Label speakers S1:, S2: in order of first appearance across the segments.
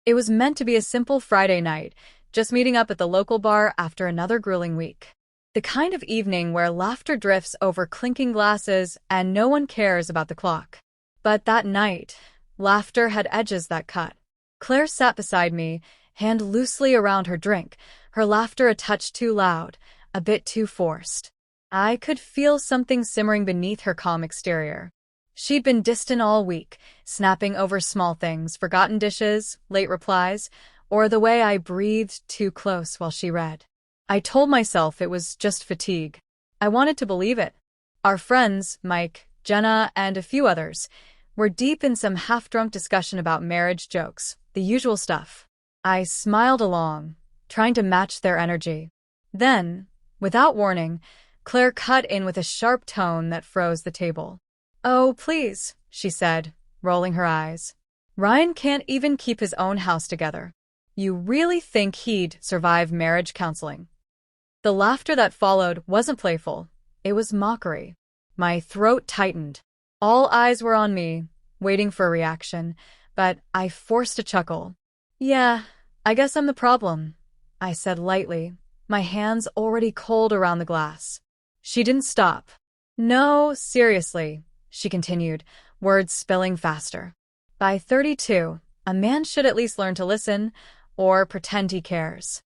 S1: It was meant to be a simple Friday night, just meeting up at the local bar after another grueling week. The kind of evening where laughter drifts over clinking glasses and no one cares about the clock. But that night, laughter had edges that cut. Claire sat beside me, hand loosely around her drink, her laughter a touch too loud, a bit too forced. I could feel something simmering beneath her calm exterior. She'd been distant all week, snapping over small things, forgotten dishes, late replies, or the way I breathed too close while she read. I told myself it was just fatigue. I wanted to believe it. Our friends, Mike, Jenna, and a few others, were deep in some half-drunk discussion about marriage jokes, the usual stuff. I smiled along, trying to match their energy. Then, without warning, Claire cut in with a sharp tone that froze the table. "Oh, please," she said, rolling her eyes. "Ryan can't even keep his own house together. You really think he'd survive marriage counseling?" The laughter that followed wasn't playful. It was mockery. My throat tightened. All eyes were on me, waiting for a reaction, but I forced a chuckle. "Yeah, I guess I'm the problem," I said lightly, my hands already cold around the glass. She didn't stop. "No, seriously," she continued, words spilling faster. "By 32, a man should at least learn to listen, or pretend he cares."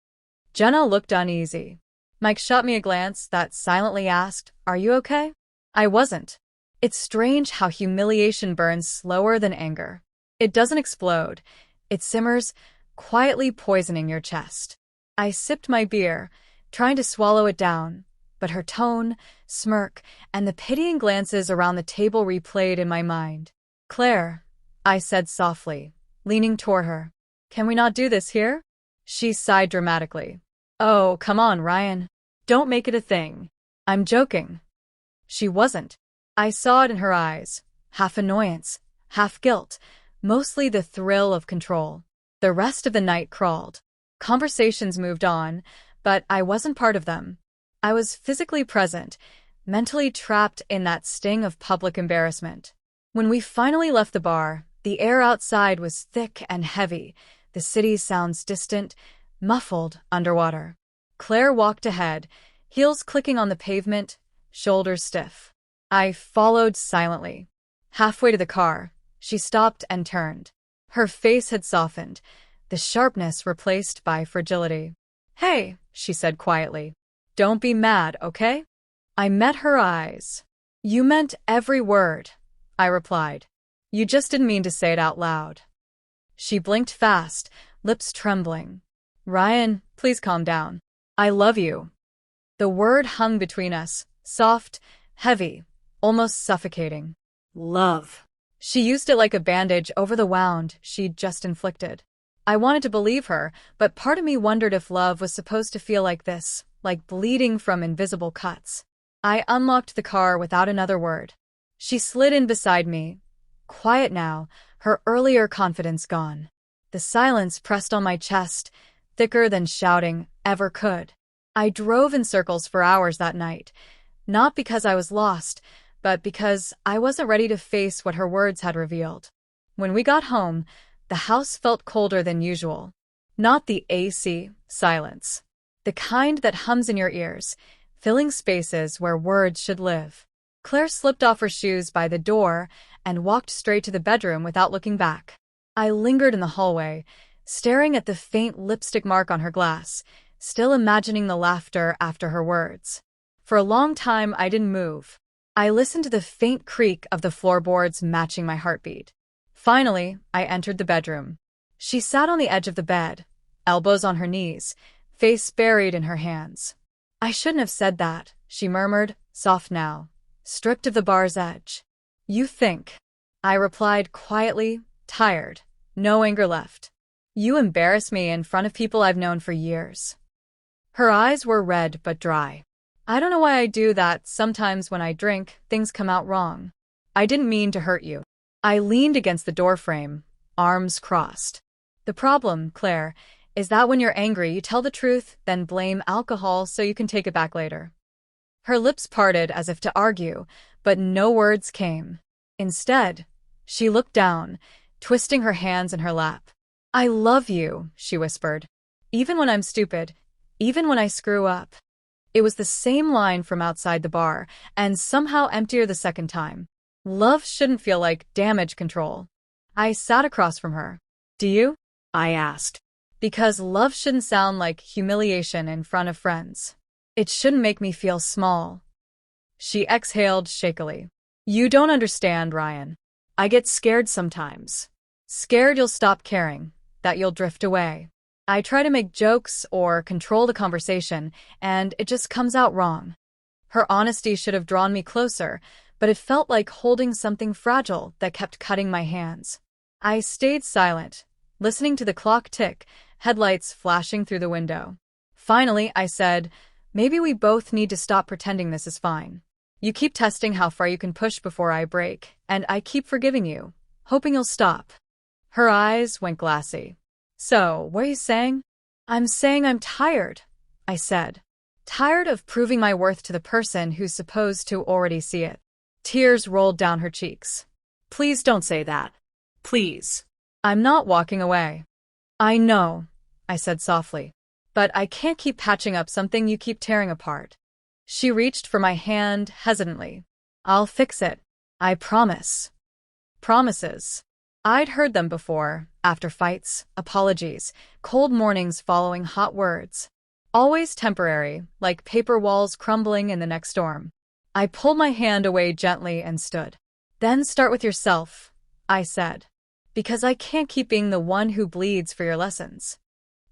S1: Jenna looked uneasy. Mike shot me a glance that silently asked, "Are you okay?" I wasn't. It's strange how humiliation burns slower than anger. It doesn't explode. It simmers, quietly poisoning your chest. I sipped my beer, trying to swallow it down, but her tone, smirk, and the pitying glances around the table replayed in my mind. "Claire," I said softly, leaning toward her, "can we not do this here?" She sighed dramatically. "Oh, come on, Ryan. Don't make it a thing. I'm joking." She wasn't. I saw it in her eyes, half annoyance, half guilt, mostly the thrill of control. The rest of the night crawled. Conversations moved on, but I wasn't part of them. I was physically present, mentally trapped in that sting of public embarrassment. When we finally left the bar, the air outside was thick and heavy, the city's sounds distant, muffled underwater. Claire walked ahead, heels clicking on the pavement, shoulders stiff. I followed silently. Halfway to the car, she stopped and turned. Her face had softened, the sharpness replaced by fragility. "Hey," she said quietly. "Don't be mad, okay?" I met her eyes. "You meant every word," I replied. "You just didn't mean to say it out loud." She blinked fast, lips trembling. "Ryan, please calm down. I love you." The word hung between us, soft, heavy, almost suffocating. Love. She used it like a bandage over the wound she'd just inflicted. I wanted to believe her, but part of me wondered if love was supposed to feel like this, like bleeding from invisible cuts. I unlocked the car without another word. She slid in beside me, quiet now, her earlier confidence gone. The silence pressed on my chest, thicker than shouting ever could. I drove in circles for hours that night, not because I was lost, but because I wasn't ready to face what her words had revealed. When we got home, the house felt colder than usual. Not the AC silence. The kind that hums in your ears, filling spaces where words should live. Claire slipped off her shoes by the door and walked straight to the bedroom without looking back. I lingered in the hallway, staring at the faint lipstick mark on her glass, still imagining the laughter after her words. For a long time, I didn't move. I listened to the faint creak of the floorboards matching my heartbeat. Finally, I entered the bedroom. She sat on the edge of the bed, elbows on her knees, face buried in her hands. "I shouldn't have said that," she murmured, soft now, stripped of the bar's edge. "You think," I replied quietly, tired, no anger left. "You embarrass me in front of people I've known for years." Her eyes were red but dry. "I don't know why I do that. Sometimes when I drink, things come out wrong. I didn't mean to hurt you." I leaned against the doorframe, arms crossed. "The problem, Claire, is that when you're angry, you tell the truth, then blame alcohol so you can take it back later." Her lips parted as if to argue, but no words came. Instead, she looked down, twisting her hands in her lap. I love you, she whispered. Even when I'm stupid, even when I screw up. It was the same line from outside the bar, and somehow emptier the second time. Love shouldn't feel like damage control. I sat across from her. Do you? I asked. Because love shouldn't sound like humiliation in front of friends. It shouldn't make me feel small. She exhaled shakily. You don't understand, Ryan. I get scared sometimes. Scared you'll stop caring, that you'll drift away. I try to make jokes or control the conversation, and it just comes out wrong. Her honesty should have drawn me closer, but it felt like holding something fragile that kept cutting my hands. I stayed silent, listening to the clock tick, headlights flashing through the window. Finally, I said, maybe we both need to stop pretending this is fine. You keep testing how far you can push before I break, and I keep forgiving you, hoping you'll stop. Her eyes went glassy. So, what are you saying? I'm saying I'm tired, I said. Tired of proving my worth to the person who's supposed to already see it. Tears rolled down her cheeks. Please don't say that. Please. I'm not walking away. I know, I said softly. But I can't keep patching up something you keep tearing apart. She reached for my hand hesitantly. I'll fix it. I promise. Promises. I'd heard them before, after fights, apologies, cold mornings following hot words. Always temporary, like paper walls crumbling in the next storm. I pulled my hand away gently and stood. Then start with yourself, I said. Because I can't keep being the one who bleeds for your lessons.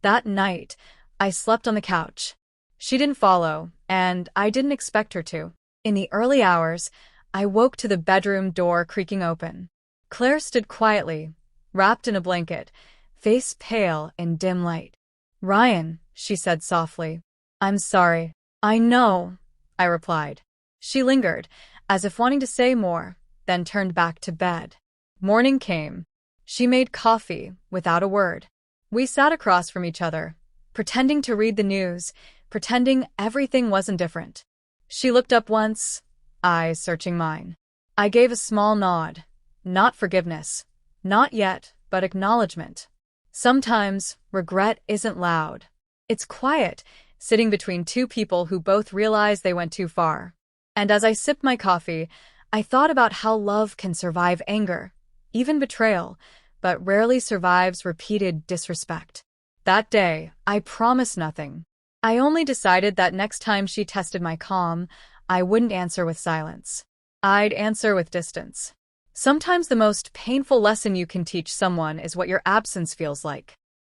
S1: That night, I slept on the couch. She didn't follow, and I didn't expect her to. In the early hours, I woke to the bedroom door creaking open. Claire stood quietly, wrapped in a blanket, face pale in dim light. Ryan, she said softly. I'm sorry. I know, I replied. She lingered, as if wanting to say more, then turned back to bed. Morning came. She made coffee, without a word. We sat across from each other, pretending to read the news, pretending everything wasn't different. She looked up once, eyes searching mine. I gave a small nod. Not forgiveness. Not yet, but acknowledgement. Sometimes, regret isn't loud. It's quiet, sitting between two people who both realize they went too far. And as I sipped my coffee, I thought about how love can survive anger, even betrayal, but rarely survives repeated disrespect. That day, I promised nothing. I only decided that next time she tested my calm, I wouldn't answer with silence. I'd answer with distance. Sometimes the most painful lesson you can teach someone is what your absence feels like.